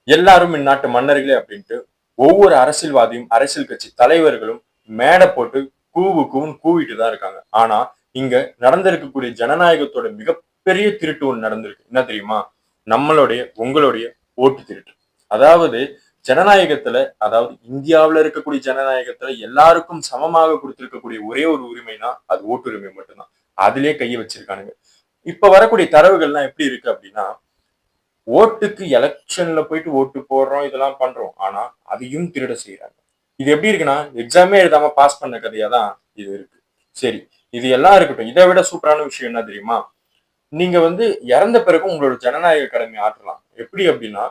எல்லாரும் இந்நாட்டு மன்னர்களே அப்படின்ட்டு ஒவ்வொரு அரசியல்வாதியும் அரசியல் கட்சி தலைவர்களும் மேடை போட்டு கூவுன்னு கூவிட்டு தான் இருக்காங்க. ஆனா இங்க நடந்திருக்கக்கூடிய ஜனநாயகத்தோட மிகப்பெரிய திருட்டு ஒண்ணு நடந்திருக்கு. என்ன தெரியுமா? நம்மளுடைய உங்களுடைய ஓட்டு திருட்டு. அதாவது ஜனநாயகத்துல, அதாவது இந்தியாவுல இருக்கக்கூடிய ஜனநாயகத்துல எல்லாருக்கும் சமமாக கொடுத்திருக்கக்கூடிய ஒரே ஒரு உரிமைனா அது ஓட்டுரிமை மட்டும்தான். அதிலே கையை வச்சிருக்கானுங்க. இப்ப வரக்கூடிய தரவுகள்லாம் எப்படி இருக்கு அப்படின்னா, ஓட்டுக்கு எலெக்ஷன்ல போயிட்டு ஓட்டு போடுறோம், இதெல்லாம் பண்றோம். ஆனா அதையும் திருட செய்யறாங்க. இது எப்படி இருக்குன்னா, எக்ஸாமே எழுதாம பாஸ் பண்ண கதையா தான் இது இருக்கு. சரி, இது எல்லாம் இருக்கட்டும். இதை விட சூப்பரான விஷயம் என்ன தெரியுமா? நீங்க இறந்த பிறகு உங்களோட ஜனநாயக கடமை ஆற்றலாம். எப்படி அப்படின்னா,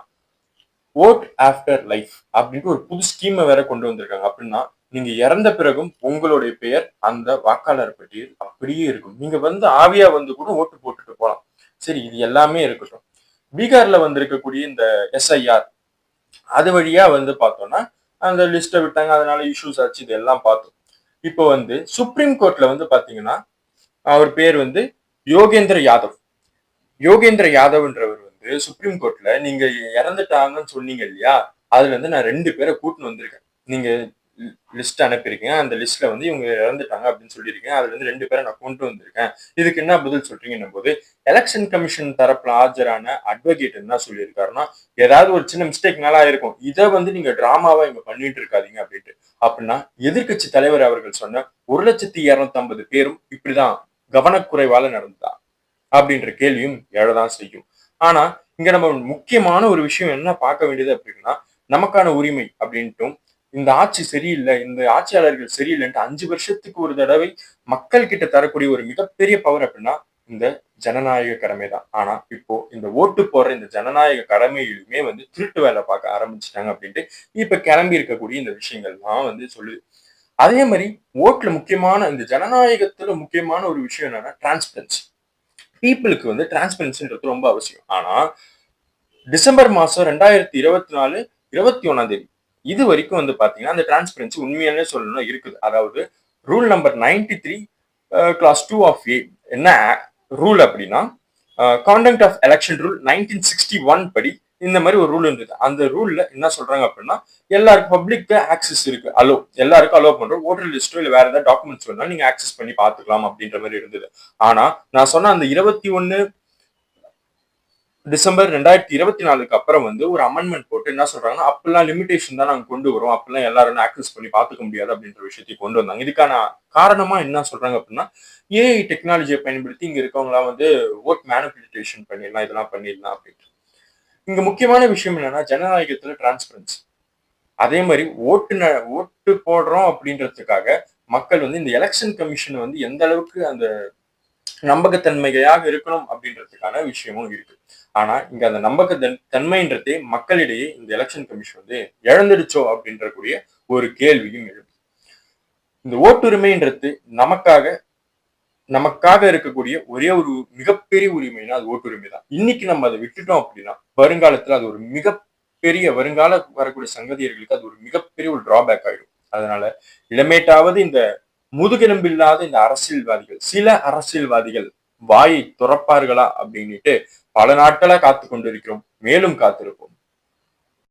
ஓட் ஆஃப்டர் லைஃப் அப்படின்ட்டு ஒரு புது ஸ்கீமை வேற கொண்டு வந்திருக்காங்க. அப்படின்னா நீங்க இறந்த பிறகும் உங்களுடைய பெயர் அந்த வாக்காளர் பட்டியல் அப்படியே இருக்கும். நீங்க ஆவியா கூட ஓட்டு போட்டுட்டு போலாம். சரி, இது எல்லாமே இருக்கட்டும். பீகார்ல வந்திருக்கக்கூடிய இந்த எஸ்ஐஆர் அது வழியா பார்த்தோம்னா அந்த லிஸ்ட்டை விட்டாங்க. அதனால இஷ்யூஸ் ஆச்சு. இது எல்லாம் பார்த்தோம். இப்போ சுப்ரீம் கோர்ட்ல பாத்தீங்கன்னா அவர் பேர் யோகேந்திர யாதவ். யோகேந்திர யாதவ்ன்றவர் சுப்ரீம் கோர்ட்ல நீங்க இறந்துட்டாங்கன்னு சொன்னீங்க இல்லையா, அதுல நான் 2 பேரை கூட்டின்னு வந்திருக்கேன். நீங்க லிஸ்ட் அனுப்பியிருக்கீங்க. அந்த லிஸ்ட்ல இவங்க இறந்துட்டாங்க அப்படின்னு சொல்லியிருக்கேன். அதுல 2 பேரை நான் கொண்டு வந்திருக்கேன். இதுக்கு என்ன பதில் சொல்றீங்கன்னும் போது, எலெக்ஷன் கமிஷன் தரப்புல ஆஜரான அட்வொகேட் என்ன சொல்லியிருக்காருன்னா, ஏதாவது ஒரு சின்ன மிஸ்டேக்னால இருக்கும். இதை நீங்க டிராமாவா இங்க பண்ணிட்டு இருக்காதீங்க அப்படின்ட்டு. அப்படின்னா எதிர்கட்சி தலைவர் அவர்கள் சொன்ன 1,250 பேரும் இப்படிதான் கவனக்குறைவால நடந்ததா அப்படின்ற கேள்வியும் எழதான் செய்யும். ஆனா இங்க நம்ம முக்கியமான ஒரு விஷயம் என்ன பார்க்க வேண்டியது அப்படின்னா, நமக்கான உரிமை அப்படின்ட்டும் இந்த ஆட்சி சரியில்லை, இந்த ஆட்சியாளர்கள் சரியில்லைன்ட்டு 5 வருஷத்துக்கு ஒரு தடவை மக்கள் கிட்ட தரக்கூடிய ஒரு மிகப்பெரிய பவர் அப்படின்னா இந்த ஜனநாயக கடமை தான். ஆனா இப்போ இந்த ஓட்டு போடுற இந்த ஜனநாயக கடமையிலுமே திருட்டு வேலை பார்க்க ஆரம்பிச்சுட்டாங்க அப்படின்ட்டு இப்ப கிளம்பி இருக்கக்கூடிய இந்த விஷயங்கள்லாம் சொல்லுது. அதே மாதிரி ஓட்டுல முக்கியமான இந்த ஜனநாயகத்துல முக்கியமான ஒரு விஷயம் என்னன்னா டிரான்ஸ்பரன்சி. பீப்புளுக்கு டிரான்ஸ்பரன்சின்றது ரொம்ப அவசியம். ஆனா டிசம்பர் மாசம் 2024 21 இது வரைக்கும் பாத்தீங்கன்னா அந்த டிரான்ஸ்பரன்சி உண்மையாலே சொல்லணும் இருக்குது. அதாவது ரூல் நம்பர் 93 கிளாஸ் 2 ஆஃப் ஏ என்ன ரூல் அப்படின்னா, கான்டக்ட் ஆஃப் எலெக்ஷன் ரூல் 1961 படி இந்த மாதிரி ஒரு ரூல் இருந்தது. அந்த ரூல்ல என்ன சொல்றாங்க அப்படின்னா, எல்லாருக்கும் பப்ளிக் ஆக்சஸ் இருக்கு, எல்லாருக்கும் அலோ பண்றோம். ஓட்டர் லிஸ்டோ இல்ல வேற ஏதாவது டாக்குமெண்ட்ஸ் வேணாலும் நீங்க ஆக்சஸ் பண்ணி பாத்துக்கலாம் அப்படின்ற மாதிரி இருந்தது. ஆனா நான் சொன்ன அந்த 21 டிசம்பர் 2024 அப்புறம் ஒரு அமெண்ட்மெண்ட் போட்டு என்ன சொல்றாங்கன்னா, அப்பெல்லாம் லிமிடேஷன் தான் நாங்க கொண்டு வரோம், அப்பெல்லாம் எல்லாரும் ஆக்சஸ் பண்ணி பாத்துக்க முடியாது அப்படின்ற விஷயத்தை கொண்டு வந்தாங்க. இதுக்கான காரணமா என்ன சொல்றாங்க அப்படின்னா, ஏஐ டெக்னாலஜியை பயன்படுத்தி இங்க இருக்கவங்களாம் ஓட் மேனிபுலேஷன் பண்ணிடலாம், இதெல்லாம் பண்ணிடலாம் அப்படின்ட்டு. இங்க முக்கியமான விஷயம் என்னன்னா ஜனநாயகத்துல டிரான்ஸ்பரன்சி. அதே மாதிரி ஓட்டு போடுறோம் அப்படின்றதுக்காக மக்கள் இந்த எலெக்ஷன் கமிஷன் எந்த அளவுக்கு அந்த நம்பகத்தன்மையாக இருக்கணும் அப்படின்றதுக்கான விஷயமும் இருக்கு. ஆனா இங்க அந்த நம்பகத்தன்மைன்றதே மக்களிடையே இந்த எலெக்ஷன் கமிஷன் இழந்துடுச்சோ அப்படின்ற கூடிய ஒரு கேள்வியும் எழுது. இந்த ஓட்டுரிமைன்றது நமக்காக இருக்கக்கூடிய ஒரே ஒரு மிகப்பெரிய உரிமைனா அது ஓட்டுரிமை தான். இன்னைக்கு நம்ம அதை விட்டுட்டோம் அப்படின்னா வருங்காலத்துல அது ஒரு மிகப்பெரிய வருங்கால வரக்கூடிய சங்கதியர்களுக்கு அது ஒரு மிகப்பெரிய ஒரு டிராபேக் ஆயிடும். அதனால இளமேட்டாவது இந்த முதுகெலும்பில்லாத இந்த அரசியல்வாதிகள், சில அரசியல்வாதிகள் வாயை துறப்பார்களா அப்படின்னுட்டு பல நாட்களா காத்து கொண்டிருக்கிறோம். மேலும் காத்திருப்போம்.